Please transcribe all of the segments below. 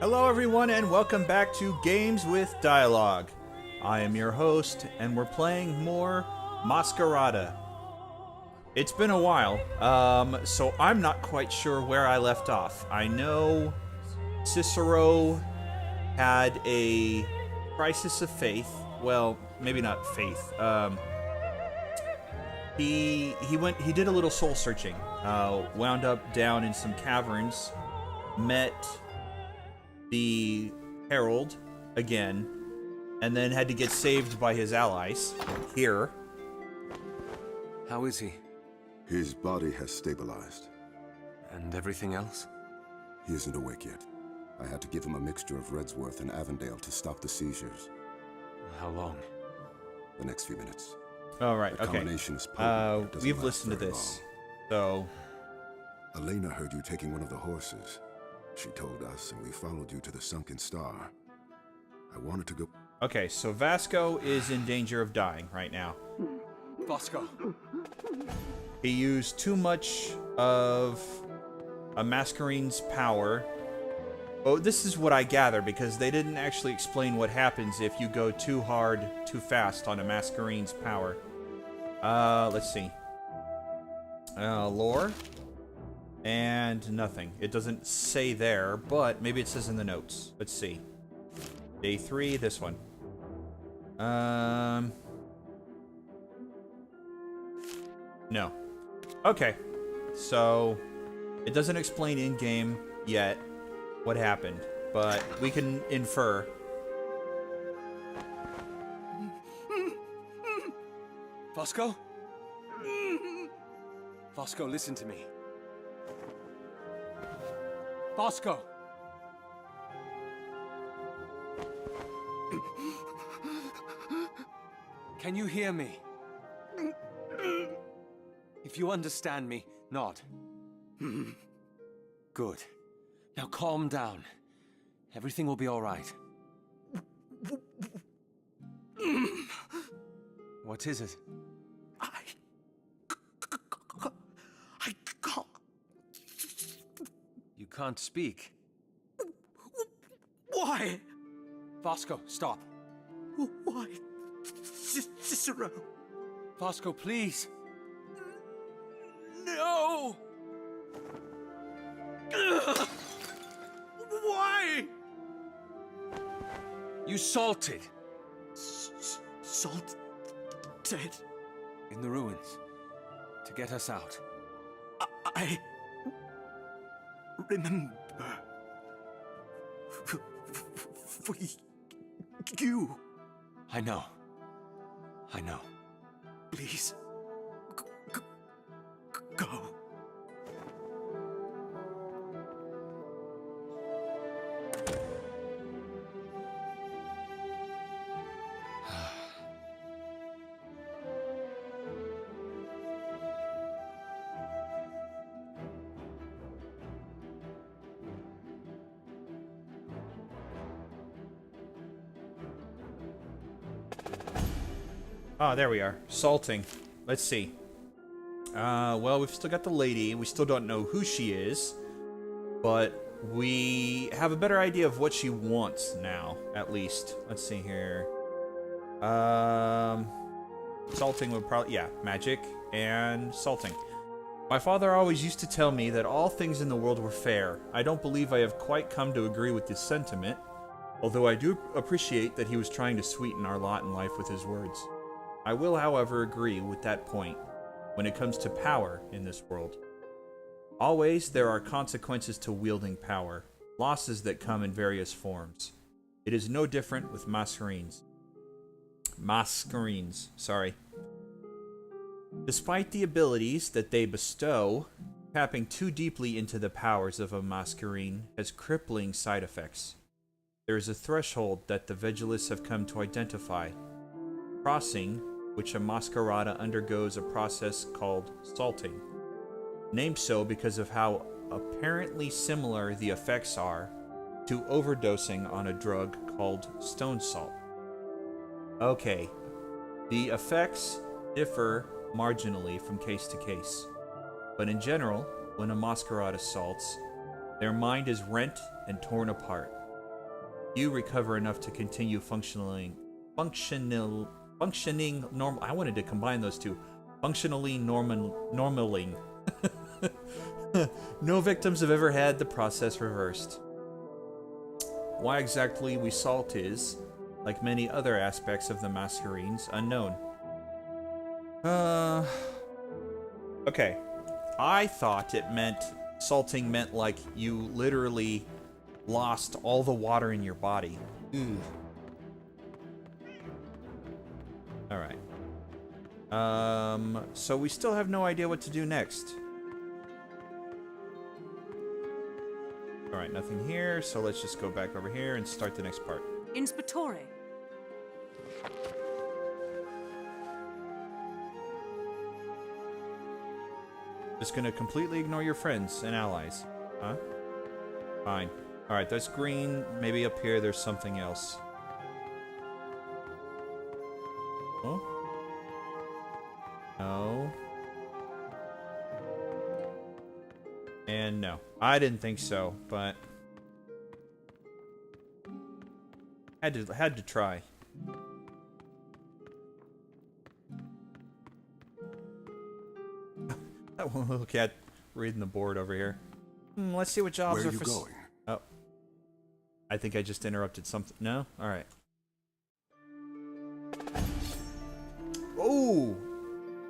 Hello everyone and welcome back to Games with Dialogue. I am your host and we're playing more Masquerada. It's been a while, so I'm not quite sure where I left off. I know Cicero had a crisis of faith. Well, maybe not faith. He did a little soul searching. Wound up down in some caverns, met the Herald again, and then had to get saved by his allies here. How is he? His body has stabilized. And everything else? He isn't awake yet. I had to give him a mixture of Redsworth and Avondale to stop the seizures. How long? The next few minutes. All right, The okay. combination is potent, but it We've doesn't listened to last very this, long. so Elena heard you taking one of the horses. She told us, and we followed you to the sunken star. I wanted to go... okay. So Vasco is in danger of dying right now. Vasco! He used too much of a Masquerine's power. Oh, this is what I gather, because they didn't actually explain what happens if you go too hard, too fast on a Masquerine's power. Let's see. Lore. And nothing. It doesn't say there, but maybe it says in the notes. Let's see. Day 3, this one. No. Okay. So, it doesn't explain in-game yet what happened, but we can infer. Vasco? Vasco, listen to me. Vasco! Can you hear me? If you understand me, nod. Good. Now calm down. Everything will be all right. What is it? I can't. You can't speak. Why? Vasco, stop. Why? Cicero. Vasco, please. No. Why? You salted. Salted. In the ruins. To get us out. I remember. For you. I know. I know. Please. Go. Ah, there we are. Salting. Let's see. Well, we've still got the lady. We still don't know who she is. But we have a better idea of what she wants now, at least. Let's see here. Salting would probably... yeah, magic and salting. My father always used to tell me that all things in the world were fair. I don't believe I have quite come to agree with this sentiment, although I do appreciate that he was trying to sweeten our lot in life with his words. I will, however, agree with that point when it comes to power in this world. Always there are consequences to wielding power, losses that come in various forms. It is no different with Masquerines. Sorry. Despite the abilities that they bestow, tapping too deeply into the powers of a Masquerine has crippling side effects. There is a threshold that the Vigilists have come to identify, crossing which a Masquerada undergoes a process called salting, named so because of how apparently similar the effects are to overdosing on a drug called stone salt. Okay, the effects differ marginally from case to case, but in general, when a Masquerada salts, their mind is rent and torn apart. You recover enough to continue functioning normal. I wanted to combine those two. Functionally normaling. No victims have ever had the process reversed. Why exactly we salt is, like many other aspects of the Masquerades, unknown. Okay. I thought salting meant like you literally lost all the water in your body. Alright. So we still have no idea what to do next. Alright, nothing here, so let's just go back over here and start the next part. Inspectore. Just gonna completely ignore your friends and allies. Huh? Fine. Alright, that's green. Maybe up here there's something else. Oh? No. And no. I didn't think so, but had to try. That one little cat reading the board over here. Let's see what jobs Where are are you for. going? Oh, I think I just interrupted something. No, all right. Oh,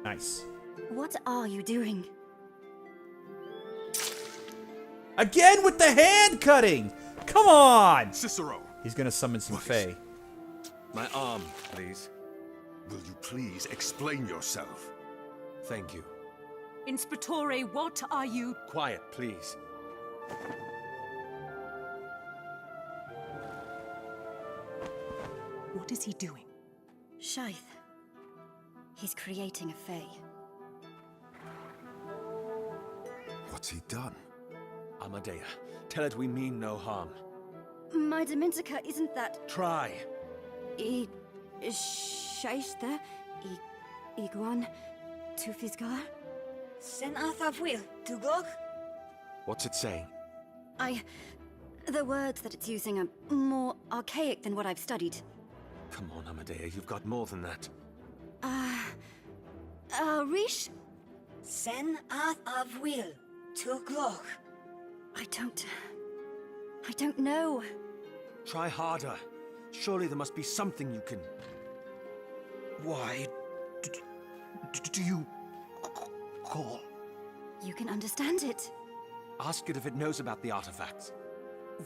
nice. What are you doing? Again with the hand cutting. Come on. Cicero! He's gonna summon some What is fae. it? My arm, please. Will you please explain yourself? Thank you. Inspectore, what are you? Quiet, please. What is he doing? Shaith. He's creating a fae. What's he done? Amadea, tell it we mean no harm. My Dementica isn't that... Try. Shaith Iguan Tufisgar? Sen Athafwil, Tugok? What's it saying? The words that it's using are more archaic than what I've studied. Come on, Amadea, you've got more than that. Rish? Sen Athafwil, Tugok. I don't know. Try harder. Surely there must be something you can... Why do you call? You can understand it. Ask it if it knows about the artifacts.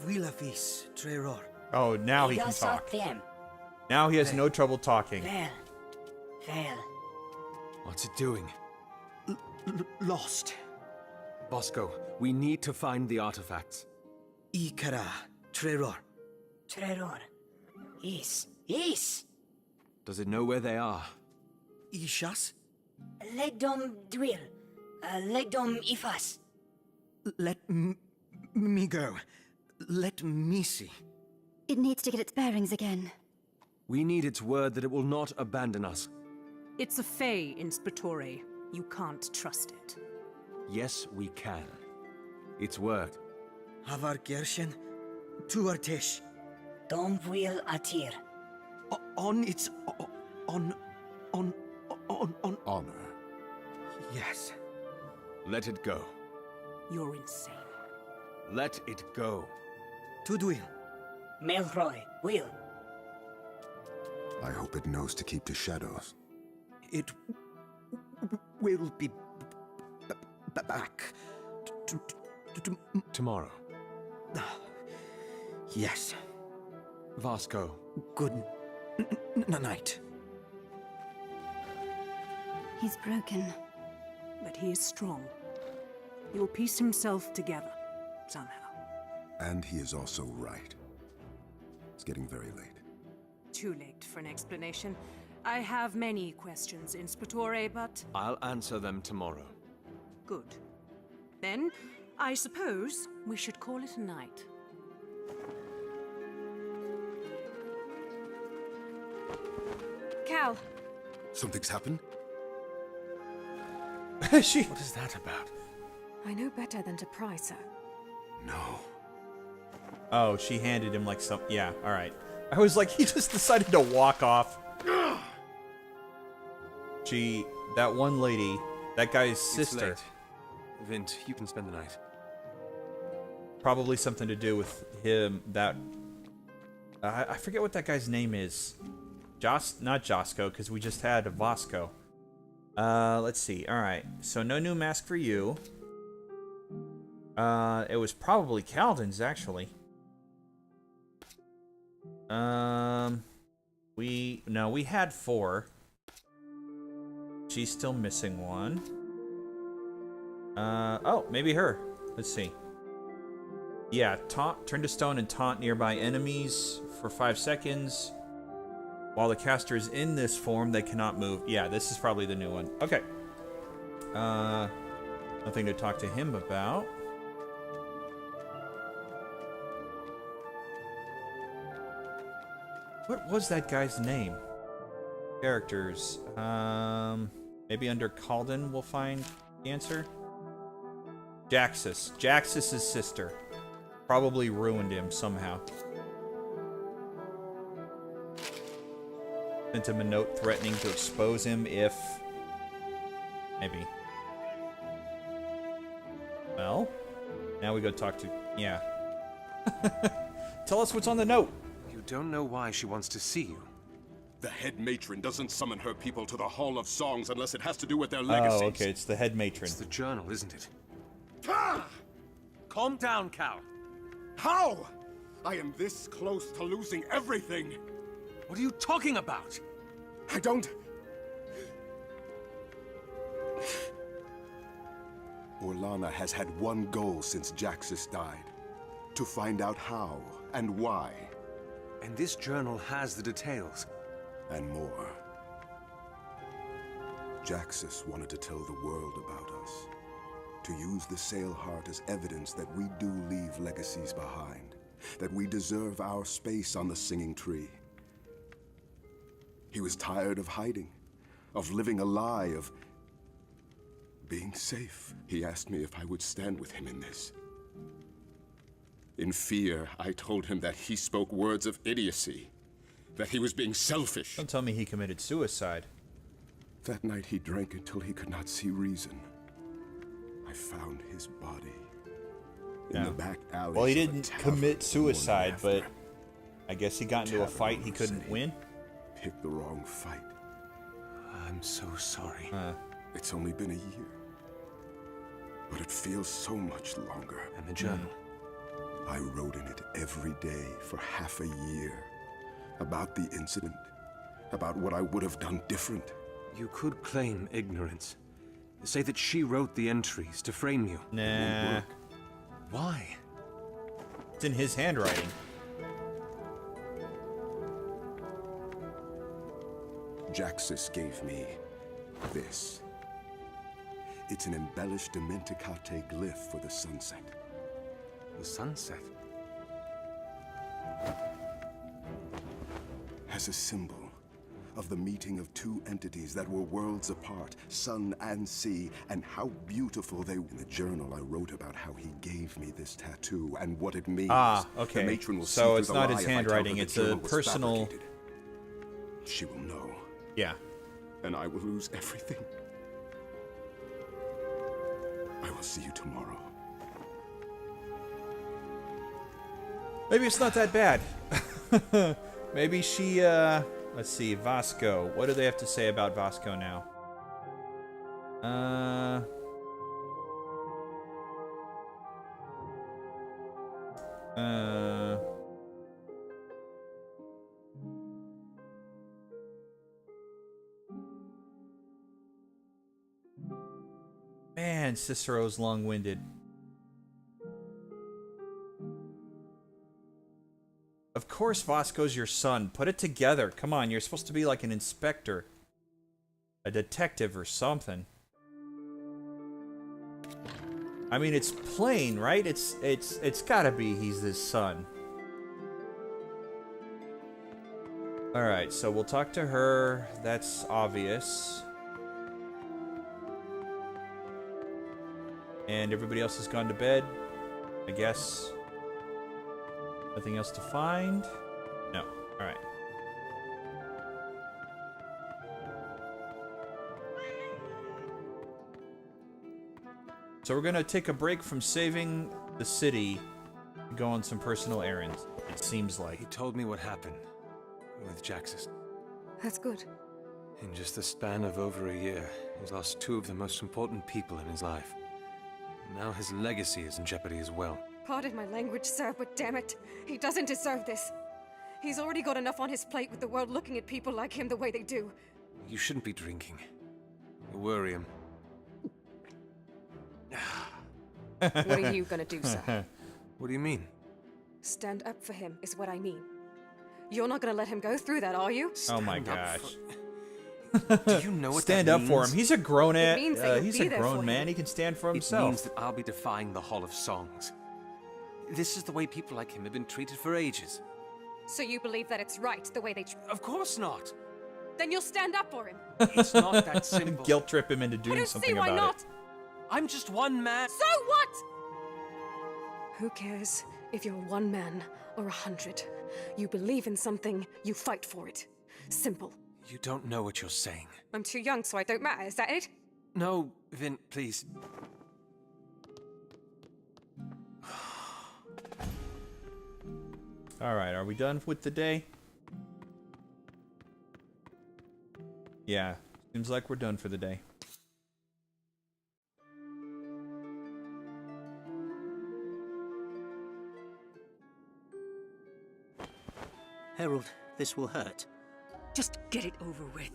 Willafis, Treror. Oh, now he can talk. Now he has no trouble talking. Well. What's it doing? Lost. Vasco, we need to find the artifacts. Ikara, Treror. Treror. Is. Does it know where they are? Ishas? Legdom Dwil. Legdom Ifas. Let me go. Let me see. It needs to get its bearings again. We need its word that it will not abandon us. It's a fae, Inspectore. You can't trust it. Yes, we can. Its word. Havar Gershen, Tuartesh. Domwil Atir. On its... on... Honor. Yes. Let it go. You're insane. Let it go. Tudwil. Melroy. Will. I hope it knows to keep to shadows. It will be back. Tomorrow. Yes. Vasco. Good night. He's broken. But he is strong. He will piece himself together, somehow. And he is also right. It's getting very late. Too late for an explanation. I have many questions, Inspectore, but... I'll answer them tomorrow. Good. Then, I suppose we should call it a night. Cal, Something's happened? What is that about? I know better than to pry, sir. No. Oh, she handed him like some... Yeah, alright. I was like, he just decided to walk off. That one lady, that guy's sister. It's late. Vint, you can spend the night. Probably something to do with him, that... I forget what that guy's name is. Not Josco, because we just had a Vasco. Let's see. Alright, so no new mask for you. It was probably Kalden's, actually. We had 4. She's still missing one. Oh, maybe her. Let's see. Yeah, turn to stone and taunt nearby enemies for 5 seconds. While the caster is in this form, they cannot move. Yeah, this is probably the new one. Okay. Nothing to talk to him about. What was that guy's name? Characters. Maybe under Kalden we'll find the answer. Jaxus. Jaxus' sister. Probably ruined him somehow. Sent him a note threatening to expose him if... Maybe. Well, now we go talk to... Yeah. Tell us what's on the note. You don't know why she wants to see you. The head matron doesn't summon her people to the Hall of Songs unless it has to do with their legacies. Oh, okay, it's the head matron. It's the journal, isn't it? Ah! Calm down, Cal. How? I am this close to losing everything. What are you talking about? I don't... Orlana has had one goal since Jaxus died. To find out how and why. And this journal has the details. And more. Jaxus wanted to tell the world about us. To use the Sail Heart as evidence that we do leave legacies behind. That we deserve our space on the Singing Tree. He was tired of hiding, of living a lie, of being safe. He asked me if I would stand with him in this. In fear, I told him that he spoke words of idiocy, that he was being selfish. Don't tell me he committed suicide. That night he drank until he could not see reason. I found his body in the back alley. Well, he didn't commit suicide, but I guess he got into a fight he couldn't win. Picked the wrong fight. I'm so sorry. It's only been a year. But it feels so much longer. And the journal? I wrote in it every day for half a year. About the incident. About what I would have done different. You could claim ignorance. Say that she wrote the entries to frame you. Nah. Why? It's in his handwriting. Jaxus gave me this. It's an embellished Dementicate glyph for the sunset. The sunset? As a symbol of the meeting of two entities that were worlds apart, sun and sea, and how beautiful they were. In the journal, I wrote about how he gave me this tattoo and what it means. Ah, okay. The matron will see So through it's the not lie his if I tell her handwriting, the it's a journal was personal... fabricated. She will know. Yeah. And I will lose everything. I will see you tomorrow. Maybe it's not that bad. Maybe she, let's see, Vasco. What do they have to say about Vasco now? Man, Cicero's long-winded. Of course Vasco's your son. Put it together. Come on, you're supposed to be like an inspector. A detective or something. I mean, it's plain, right? It's gotta be he's his son. Alright, so we'll talk to her. That's obvious. And everybody else has gone to bed, I guess. Nothing else to find? No. Alright. So we're gonna take a break from saving the city and go on some personal errands, it seems like. He told me what happened with Jaxus. That's good. In just the span of over a year, he's lost two of the most important people in his life. Now his legacy is in jeopardy as well. Pardon my language, sir, but damn it, he doesn't deserve this. He's already got enough on his plate with the world looking at people like him the way they do. You shouldn't be drinking. You'll worry him. What are you gonna do, sir? What do you mean? Stand up for him is what I mean. You're not gonna let him go through that, are you? Oh my Stand up gosh. Do you know what Stand that up for means? him. He's a grown means that you'll he's be a there grown for man. him. He can stand for It himself. means that I'll be defying the Hall of Songs. This is the way people like him have been treated for ages. So you believe that it's right, the way they... Of course not. Then you'll stand up for him. It's not that simple. Guilt trip him into I doing don't something see why about not. it. I'm just one man. So what? Who cares if you're one man or 100? You believe in something, you fight for it. Simple. You don't know what you're saying. I'm too young, so I don't matter. Is that it? No, Vin, please. Alright, are we done with the day? Yeah, seems like we're done for the day. Herald, this will hurt. Just get it over with.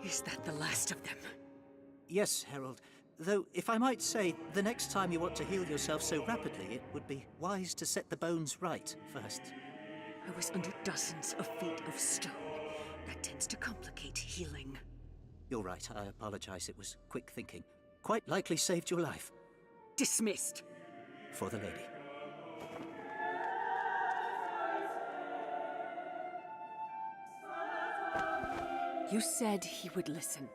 Is that the last of them? Yes, Herald. Though, if I might say, the next time you want to heal yourself so rapidly, it would be wise to set the bones right first. I was under dozens of feet of stone. That tends to complicate healing. You're right, I apologize. It was quick thinking. Quite likely saved your life. Dismissed. For the lady. You said he would listen.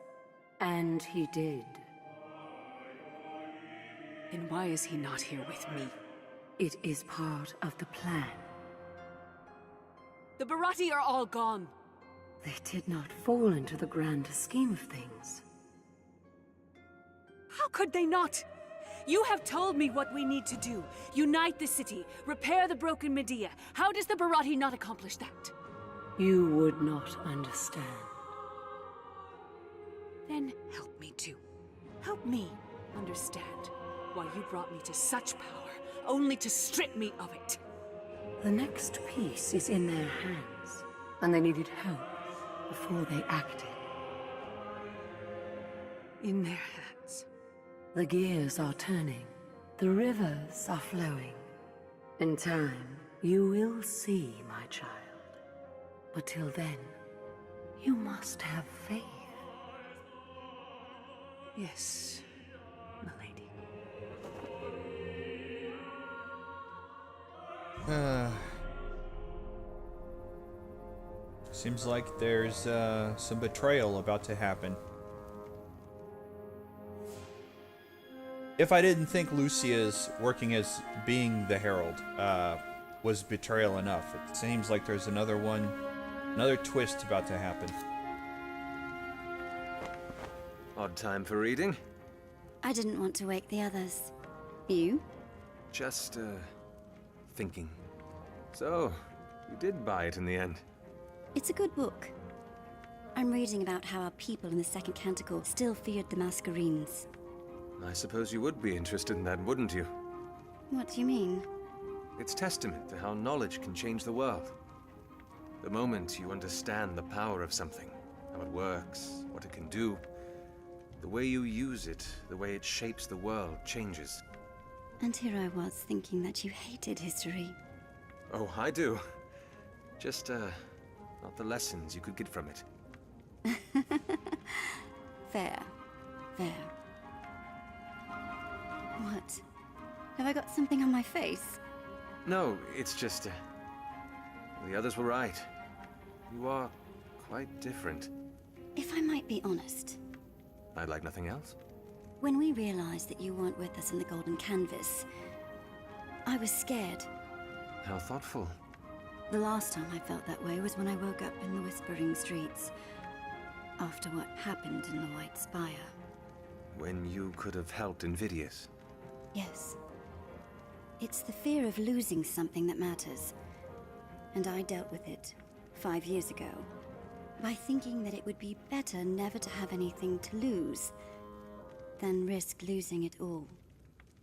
And he did. Then why is he not here with me? It is part of the plan. The Barati are all gone. They did not fall into the grander scheme of things. How could they not? You have told me what we need to do. Unite the city, repair the broken Medea. How does the Barati not accomplish that? You would not understand. Then help me too. Help me understand why you brought me to such power, only to strip me of it. The next piece is in their hands, and they needed help before they acted. In their hands. The gears are turning. The rivers are flowing. In time, you will see, my child. But till then, you must have faith. Yes, milady. Seems like there's some betrayal about to happen. If I didn't think Lucia's working as being the Herald was betrayal enough, it seems like there's another twist about to happen. Odd time for reading. I didn't want to wake the others. You? Just, thinking. So, you did buy it in the end. It's a good book. I'm reading about how our people in the Second Canticle still feared the Masquerines. I suppose you would be interested in that, wouldn't you? What do you mean? It's testament to how knowledge can change the world. The moment you understand the power of something, how it works, what it can do, the way you use it, the way it shapes the world, changes. And here I was thinking that you hated history. Oh, I do. Just, not the lessons you could get from it. Fair. Fair. What? Have I got something on my face? No, it's just, the others were right. You are quite different. If I might be honest. I'd like nothing else. When we realized that you weren't with us in the Golden Canvas, I was scared. How thoughtful. The last time I felt that way was when I woke up in the Whispering Streets, after what happened in the White Spire. When you could have helped Invidious. Yes. It's the fear of losing something that matters. And I dealt with it 5 years ago by thinking that it would be better never to have anything to lose than risk losing it all.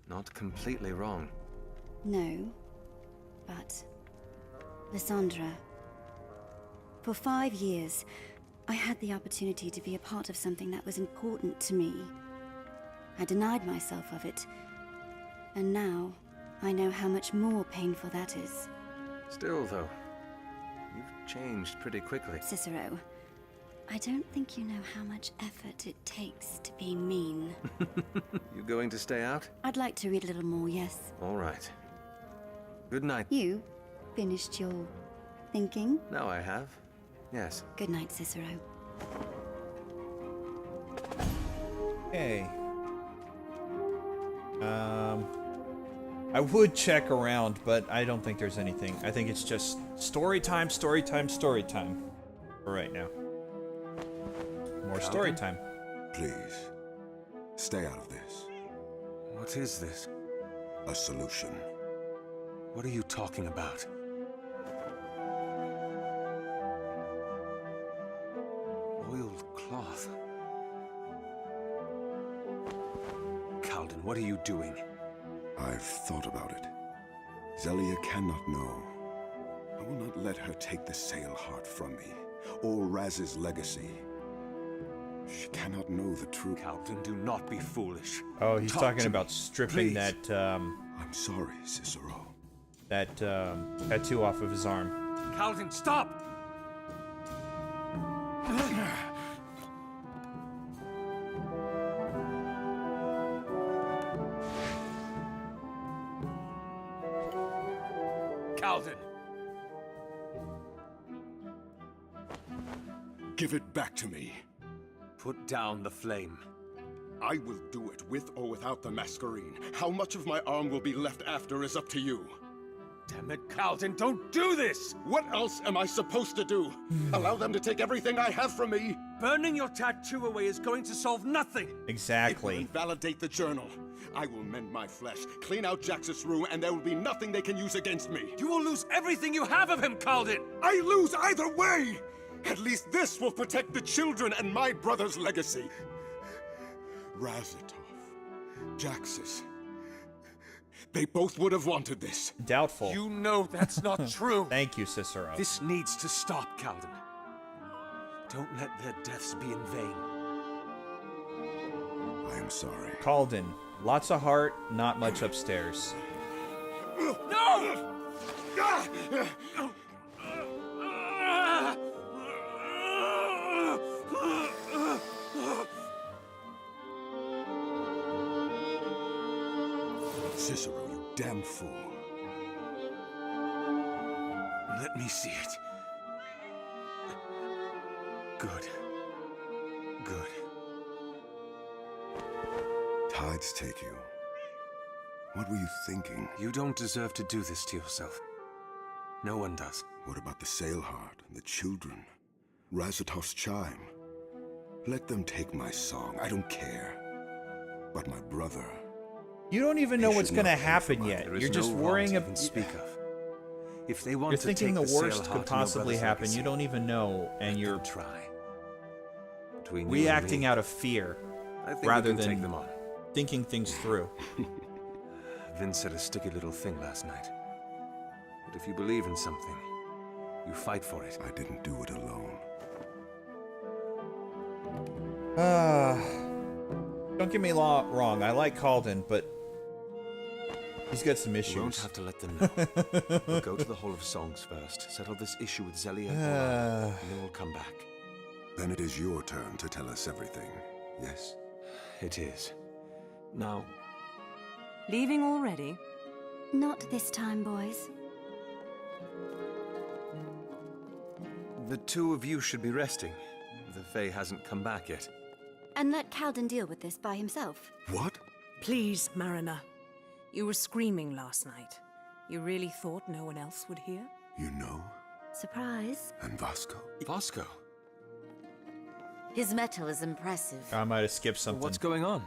Not completely wrong. No, but Lysandra, for 5 years, I had the opportunity to be a part of something that was important to me. I denied myself of it, and now I know how much more painful that is. Still, though, you've changed pretty quickly. Cicero, I don't think you know how much effort it takes to be mean. You going to stay out? I'd like to read a little more, yes. All right. Good night. You finished your thinking? Now I have. Yes. Good night, Cicero. Hey. I would check around, but I don't think there's anything. I think it's just story time, story time, story time for right now. More story time. Please, stay out of this. What is this? A solution. What are you talking about? Oiled cloth. Kalden, what are you doing? I've thought about it. Zelia cannot know. I will not let her take the Sail Heart from me, or Raz's legacy. She cannot know the truth. Kalden, do not be foolish. Oh, he's Talk talking to about me, stripping please. that I'm sorry, Cicero. that tattoo off of his arm. Kalden, stop! Kalden! Give it back to me. Put down the flame. I will do it with or without the Masquerade. How much of my arm will be left after is up to you. Damn it, Kalden, don't do this! What else am I supposed to do? Allow them to take everything I have from me? Burning your tattoo away is going to solve nothing! It will Exactly. invalidate the journal. I will mend my flesh, clean out Jax's room, and there will be nothing they can use against me. You will lose everything you have of him, Kalden! I lose either way! At least this will protect the children and my brother's legacy. Razatov, Jax's. They both would have wanted this. Doubtful. You know that's not true! Thank you, Cicero. This needs to stop, Kalden. Don't let their deaths be in vain. I am sorry. Kalden. Lots of heart, not much upstairs. No! Cicero, you damn fool. Let me see it. Good. Good. Tides take you. What were you thinking? You don't deserve to do this to yourself. No one does. What about the Sail Heart and the children? Razatov's chime? Let them take my song. I don't care. But my brother... You don't even know They what's should going to not pay for happen mine. yet. There is You're just no wrong worrying to about. even speak of. If they want You're to thinking take the Sail worst Heart could and your possibly brother's happen. legacy, You don't even know, and let you're them try. Between you reacting and me, out of fear I think rather we can than take them on. thinking things through. Vince said a sticky little thing last night. But if you believe in something, you fight for it. I didn't do it alone. Don't get me wrong. I like Kalden, but he's got some We won't issues. have to let them know. We'll go to the Hall of Songs first, settle this issue with Zelia, and then we'll come back. Then it is your turn to tell us everything, yes? It is. Now, Leaving already? Not this time, boys. the two of you should be resting. The Fae hasn't come back yet. And let Kalden deal with this by himself. What? Please, Mariner. You were screaming last night. You really thought no one else would hear? You know? Surprise. And Vasco? Vasco? His metal is impressive. I might have skipped something. What's going on?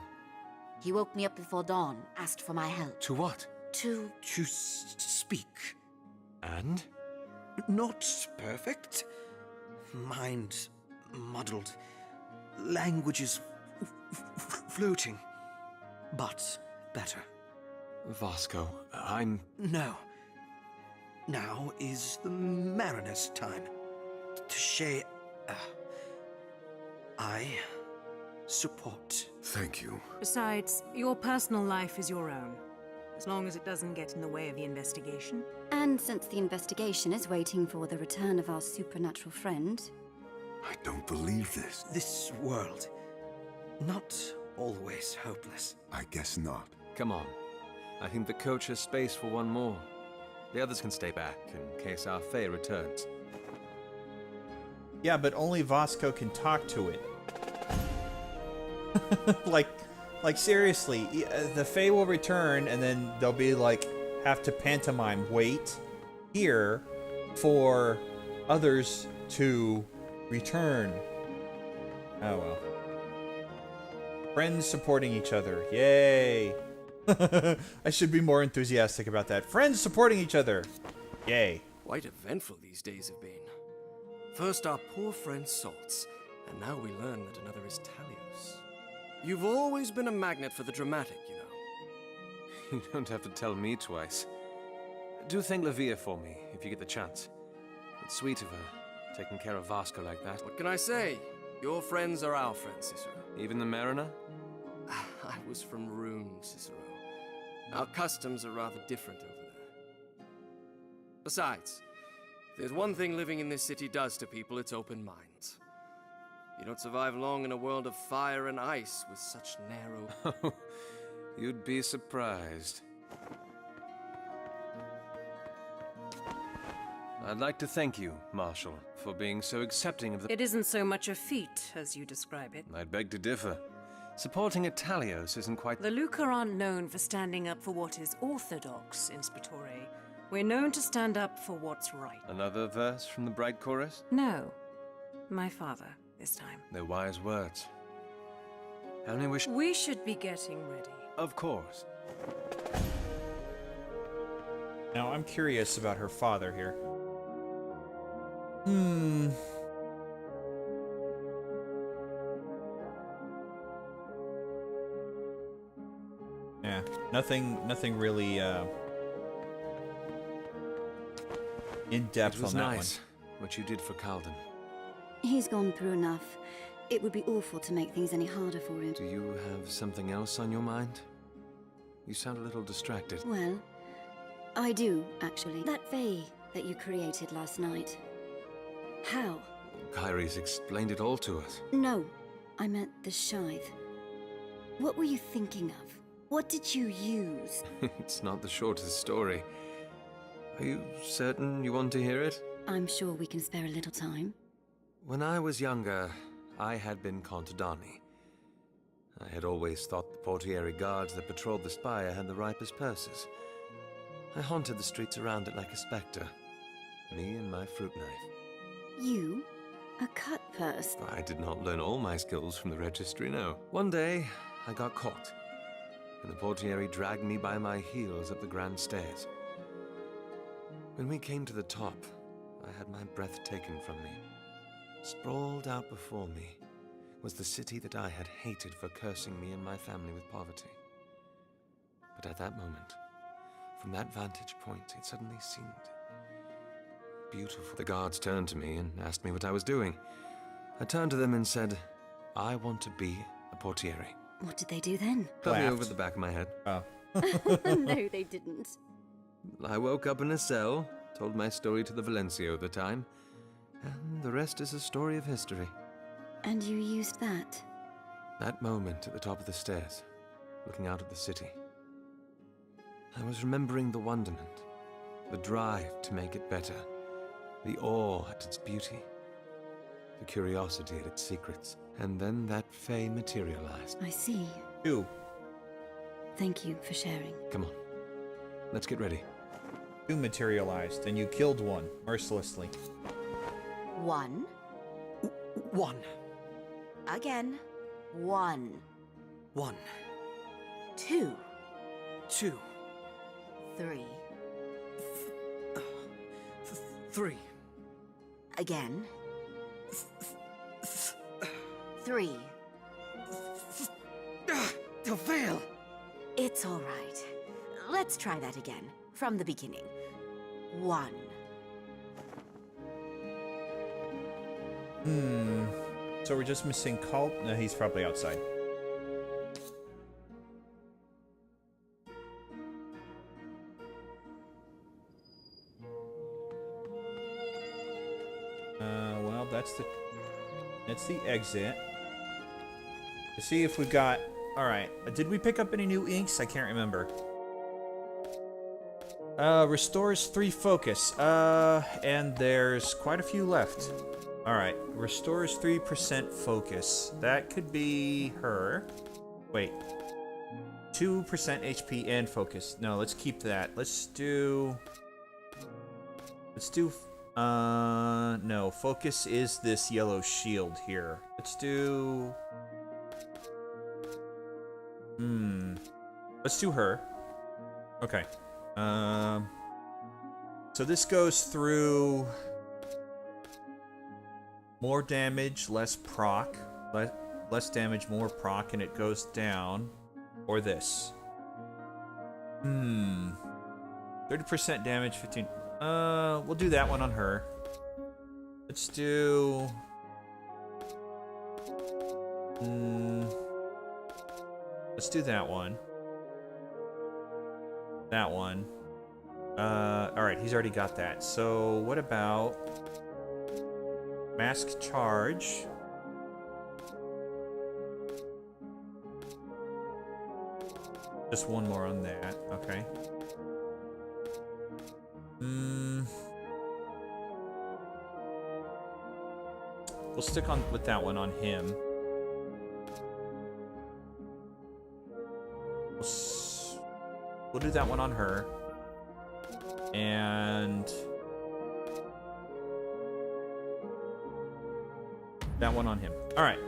He woke me up before dawn, asked for my help. To what? To speak. And? Not perfect. Mind muddled. Languages floating. But better. Vasco, No. Now is the mariner's time. Touché. I support. Thank you. Besides, your personal life is your own, as long as it doesn't get in the way of the investigation. And since the investigation is waiting for the return of our supernatural friend... I don't believe this. This world, not always hopeless. I guess not. Come on. I think the coach has space for one more. The others can stay back in case our Fae returns. Yeah, but only Vasco can talk to it. like seriously, the Fae will return, and then they'll be like, have to pantomime, wait here for others to return. Oh well. Friends supporting each other. Yay. I should be more enthusiastic about that. Friends supporting each other. Yay. Quite eventful these days have been. First our poor friend Salts, and now we learn that another is Talios. You've always been a magnet for the dramatic, you know. You don't have to tell me twice. Do thank Lavia for me, if you get the chance. It's sweet of her, taking care of Vasco like that. What can I say? Your friends are our friends, Cicero. Even the Mariner? I was from Rune, Cicero. Our customs are rather different over there. Besides, if there's one thing living in this city does to people, it's open minds. You don't survive long in a world of fire and ice with such narrow... You'd be surprised. I'd like to thank you, Marshal, for being so accepting of the... It isn't so much a feat, as you describe it. I'd beg to differ. Supporting a Talios isn't quite... The Lucca aren't known for standing up for what is orthodox in Spitore. We're known to stand up for what's right. Another verse from the Bright Chorus? No. My father, this time. They're wise words. I only wish... We should be getting ready. Of course. Now, I'm curious about her father here. Yeah, nothing really in depth It was on that nice, what you did for Kalden. He's gone through enough. It would be awful to make things any harder for him. Do you have something else on your mind? You sound a little distracted. Well, I do, actually. That Fae that you created last night. How? Kyrie's explained it all to us. No, I meant the Scythe. What were you thinking of? What did you use? It's not the shortest story. Are you certain you want to hear it? I'm sure we can spare a little time. When I was younger, I had been Contadani. I had always thought the Portieri guards that patrolled the spire had the ripest purses. I haunted the streets around it like a specter. Me and my fruit knife. You? A cut purse? I did not learn all my skills from the registry, no. One day, I got caught, and the Portieri dragged me by my heels up the grand stairs. When we came to the top, I had my breath taken from me. Sprawled out before me was the city that I had hated for cursing me and my family with poverty. But at that moment, from that vantage point, it suddenly seemed beautiful. The guards turned to me and asked me what I was doing. I turned to them and said, I want to be a Portieri. What did they do then? Put me over the back of my head. Oh. No, they didn't. I woke up in a cell, told my story to the Valencio at the time, and the rest is a story of history. And you used that? That moment at the top of the stairs, looking out at the city. I was remembering the wonderment, the drive to make it better, the awe at its beauty. a curiosity at its secrets. And then that Fae materialized. I see. Two. Thank you for sharing. Come on, let's get ready. Two materialized, and you killed one, mercilessly. 1. 1. Again. 1. 1. 2. 2. 3. 3. Again. 3. To fail! It's all right. Let's try that again, from the beginning. 1. So we're just missing Kalden. No, he's probably outside. Well, that's the exit. Let's see if we've got... Alright, did we pick up any new inks? I can't remember. Restores 3 focus. And there's quite a few left. Alright, restores 3% focus. That could be her. Wait. 2% HP and focus. No, let's keep that. Let's do... no, focus is this yellow shield here. Let's do... Let's do her. Okay. So this goes through... more damage, less proc. Less damage, more proc, and it goes down. Or this. 30% damage, 15... we'll do that one on her. Let's do... let's do that one. That one. Alright, he's already got that. So, what about... Mask charge. Just one more on that, okay. We'll stick on with that one on him. We'll do that one on her. And that one on him. All right.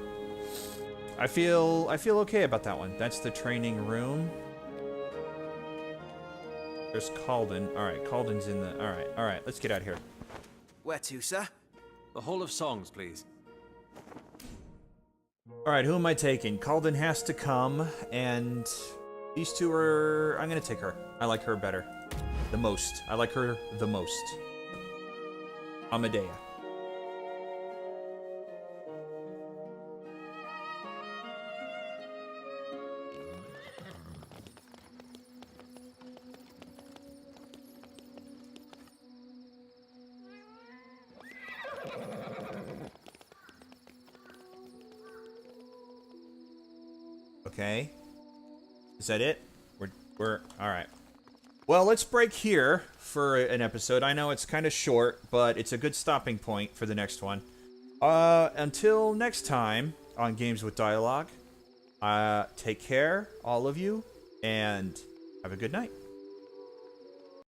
I feel okay about that one. That's the training room. There's Kalden. All right, Kalden's in the... All right, let's get out of here. Where to, sir? The Hall of Songs, please. All right, who am I taking? Kalden has to come, and these two are... I'm going to take her. I like her better. The most. I like her the most. Amadea. Okay. Is that it? We're all right. Well, let's break here for an episode. I know it's kind of short, but it's a good stopping point for the next one. Until next time on Games with Dialogue, take care, all of you, and have a good night.